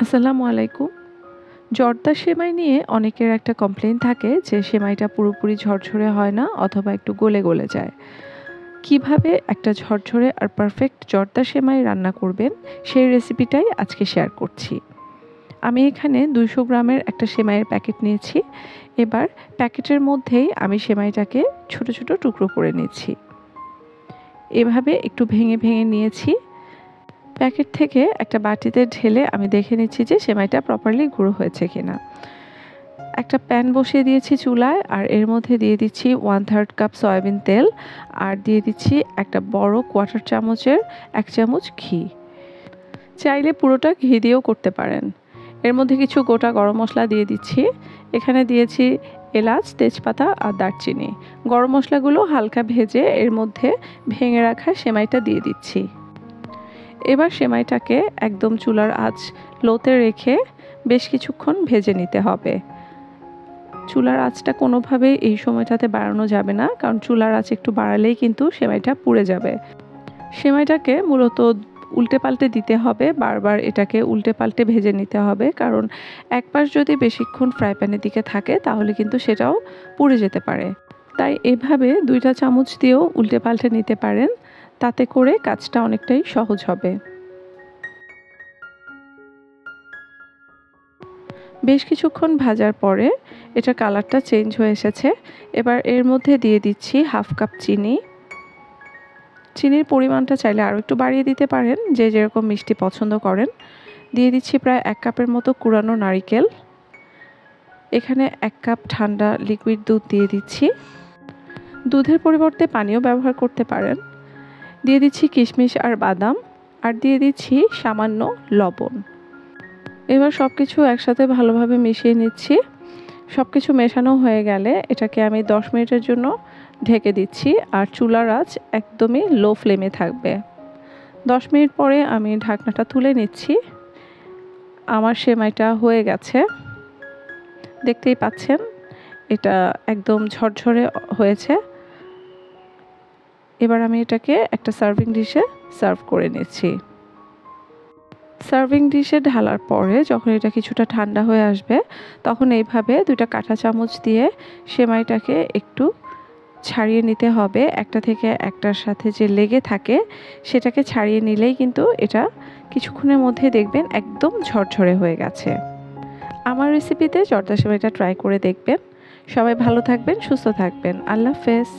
আসসালামু আলাইকুম। জর্দা সেমাই নিয়ে অনেকের একটা কমপ্লেইন থাকে যে সেমাইটা পুরোপুরি ঝরঝরে হয় না অথবা একটু গলে যায়। কিভাবে একটা ঝরঝরে আর পারফেক্ট জর্দা সেমাই রান্না করবেন সেই রেসিপিটাই আজকে শেয়ার করছি। আমি এখানে 200 গ্রামের একটা সেমাইয়ের প্যাকেট নিয়েছি। এবার প্যাকেটের মধ্যেই আমি সেমাইটাকে ছোট ছোট টুকরো করে নিচ্ছি। এভাবে একটু ভেঙে নিয়েছি। প্যাকেট থেকে একটা বাটিতে ঢেলে আমি দেখে নিচ্ছি যে সেমাইটা প্রপারলি গুঁড়ো হয়েছে কিনা। একটা প্যান বসিয়ে দিয়েছি চুলায়, আর এর মধ্যে দিয়ে দিচ্ছি 1/3 কাপ সয়াবিন তেল, আর দিয়ে দিচ্ছি একটা বড় কোয়ার্টার চামচের 1 চামচ ঘি। চাইলে পুরোটা ঘি দিয়েও করতে পারেন। এর মধ্যে কিছু গোটা গরম মশলা দিয়ে দিচ্ছি। এখানে দিয়েছি এলাচ, তেজপাতা আর দারচিনি। গরম মশলাগুলো হালকা ভেজে এর মধ্যে ভেঙে রাখা সেমাইটা দিয়ে দিচ্ছি। এবার সেমাইটাকে একদম চুলার আঁচ লোতে রেখে বেশ কিছুক্ষণ ভেজে নিতে হবে। চুলার আঁচটা কোনোভাবেই এই সময়টাতে বাড়ানো যাবে না, কারণ চুলার আঁচ একটু বাড়ালেই কিন্তু সেমাইটা পুড়ে যাবে। সেমাইটাকে মূলত উল্টে পাল্টে দিতে হবে, বারবার এটাকে উল্টে পাল্টে ভেজে নিতে হবে, কারণ এক পাশ যদি বেশিক্ষণ ফ্রাই প্যানের দিকে থাকে তাহলে কিন্তু সেটাও পুড়ে যেতে পারে। তাই এভাবে 2টা চামচ দিয়েও উল্টে পাল্টে নিতে পারেন, তাতে করে কাজটা অনেকটাই সহজ হবে। বেশ কিছুক্ষণ ভাজার পরে এটার কালারটা চেঞ্জ হয়ে এসেছে। এবার এর মধ্যে দিয়ে দিচ্ছি 1/2 কাপ চিনি। চিনির পরিমাণটা চাইলে আরও একটু বাড়িয়ে দিতে পারেন, যে যেরকম মিষ্টি পছন্দ করেন। দিয়ে দিচ্ছি প্রায় 1 কাপের মতো কুড়ানো নারিকেল। এখানে 1 কাপ ঠান্ডা লিকুইড দুধ দিয়ে দিচ্ছি। দুধের পরিবর্তে পানিও ব্যবহার করতে পারেন। দিয়ে দিচ্ছি কিশমিশ আর বাদাম, আর দিয়ে দিচ্ছি সামান্য লবণ। এবার সব কিছু একসাথে ভালোভাবে মিশিয়ে নিচ্ছি। সব কিছু মেশানো হয়ে গেলে এটাকে আমি 10 মিনিটের জন্য ঢেকে দিচ্ছি, আর চুলার আঁচ একদমই লো ফ্লেমে থাকবে। 10 মিনিট পরে আমি ঢাকনাটা তুলে নিচ্ছি। আমার সেমাইটা হয়ে গেছে, দেখতেই পাচ্ছেন এটা একদম ঝরঝরে হয়েছে। এবার আমি এটাকে একটা সার্ভিং ডিশে সার্ভ করে নিচ্ছি। সার্ভিং ডিশে ঢালার পরে যখন এটা কিছুটা ঠান্ডা হয়ে আসবে, তখন এইভাবে 2টা কাঁটা চামচ দিয়ে সেমাইটাকে একটু ছাড়িয়ে নিতে হবে। একটা থেকে একটার সাথে যে লেগে থাকে সেটাকে ছাড়িয়ে নিলেই কিন্তু এটা কিছুক্ষণের মধ্যে দেখবেন একদম ঝরঝরে হয়ে গেছে। আমার রেসিপিতে জর্দা সেমাইটা ট্রাই করে দেখবেন। সবাই ভালো থাকবেন, সুস্থ থাকবেন। আল্লাহ হাফেজ।